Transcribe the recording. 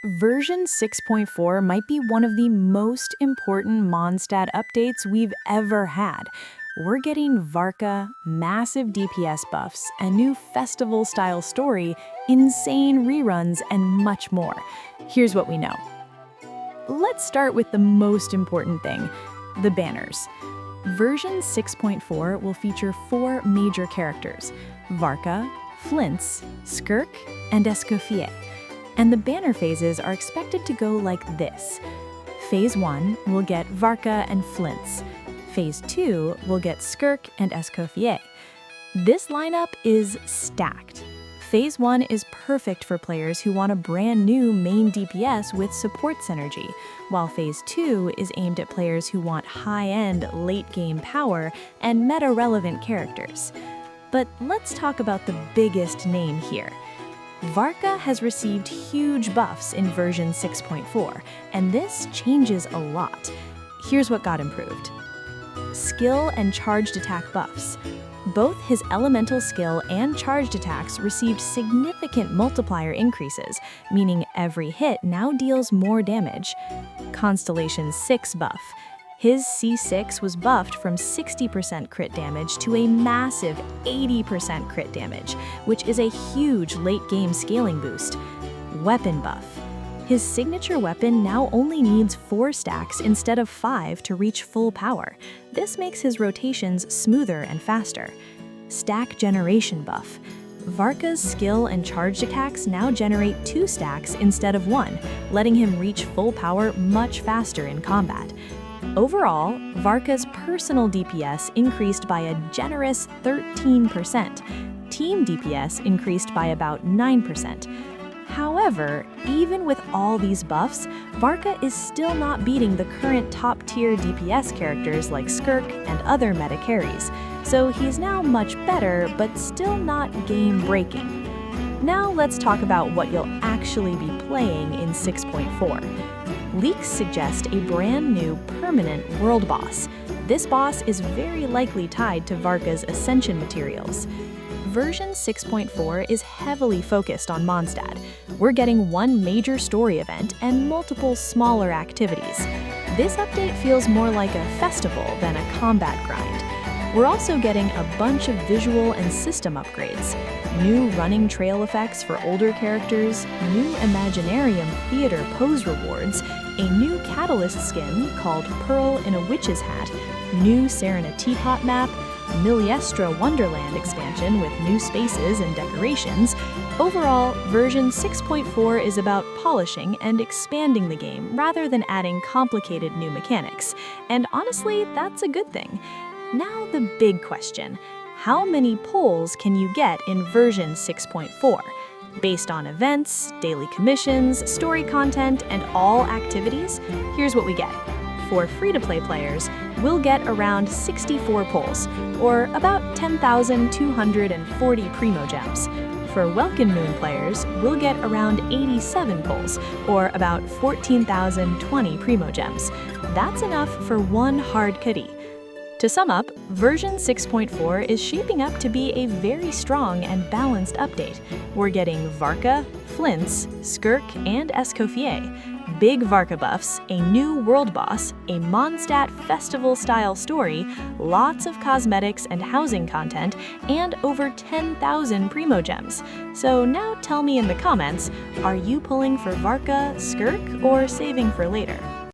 Version 6.4 might be one of the most important Mondstadt updates we've ever had. We're getting Varka, massive DPS buffs, a new festival-style story, insane reruns, and much more. Here's what we know. Let's start with the most important thing, the banners. Version 6.4 will feature 4 major characters, Varka, Flints, Skirk, and Escoffier. And the banner phases are expected to go like this. Phase 1 will get Varka and Flints. Phase 2 will get Skirk and Escoffier. This lineup is stacked. Phase 1 is perfect for players who want a brand new main DPS with support synergy, while Phase 2 is aimed at players who want high-end late-game power and meta-relevant characters. But let's talk about the biggest name here. Varka has received huge buffs in version 6.4, and this changes a lot. Here's what got improved. Skill and charged attack buffs. Both his elemental skill and charged attacks received significant multiplier increases, meaning every hit now deals more damage. Constellation 6 buff. His C6 was buffed from 60% crit damage to a massive 80% crit damage, which is a huge late-game scaling boost. Weapon buff. His signature weapon now only needs 4 stacks instead of 5 to reach full power. This makes his rotations smoother and faster. Stack generation buff. Varka's skill and charged attacks now generate 2 stacks instead of 1, letting him reach full power much faster in combat. Overall, Varka's personal DPS increased by a generous 13%. Team DPS increased by about 9%. However, even with all these buffs, Varka is still not beating the current top-tier DPS characters like Skirk and other meta carries, so he's now much better, but still not game-breaking. Now let's talk about what you'll actually be playing in 6.4. Leaks suggest a brand new permanent world boss. This boss is very likely tied to Varka's Ascension materials. Version 6.4 is heavily focused on Mondstadt. We're getting one major story event and multiple smaller activities. This update feels more like a festival than a combat grind. We're also getting a bunch of visual and system upgrades, new running trail effects for older characters, new Imaginarium theater pose rewards, a new Catalyst skin called Pearl in a Witch's Hat, new Serena Teapot map, Miliestra Wonderland expansion with new spaces and decorations. Overall, version 6.4 is about polishing and expanding the game rather than adding complicated new mechanics. And honestly, that's a good thing. Now the big question, how many polls can you get in version 6.4? Based on events, daily commissions, story content, and all activities, here's what we get. For free-to-play players, we'll get around 64 polls, or about 10,240 Primogems. For Welkin Moon players, we'll get around 87 polls, or about 14,020 Primogems. That's enough for one hard kitty. To sum up, version 6.4 is shaping up to be a very strong and balanced update. We're getting Varka, Flints, Skirk, and Escoffier, big Varka buffs, a new world boss, a Mondstadt festival-style story, lots of cosmetics and housing content, and over 10,000 Primogems. So now tell me in the comments, are you pulling for Varka, Skirk, or saving for later?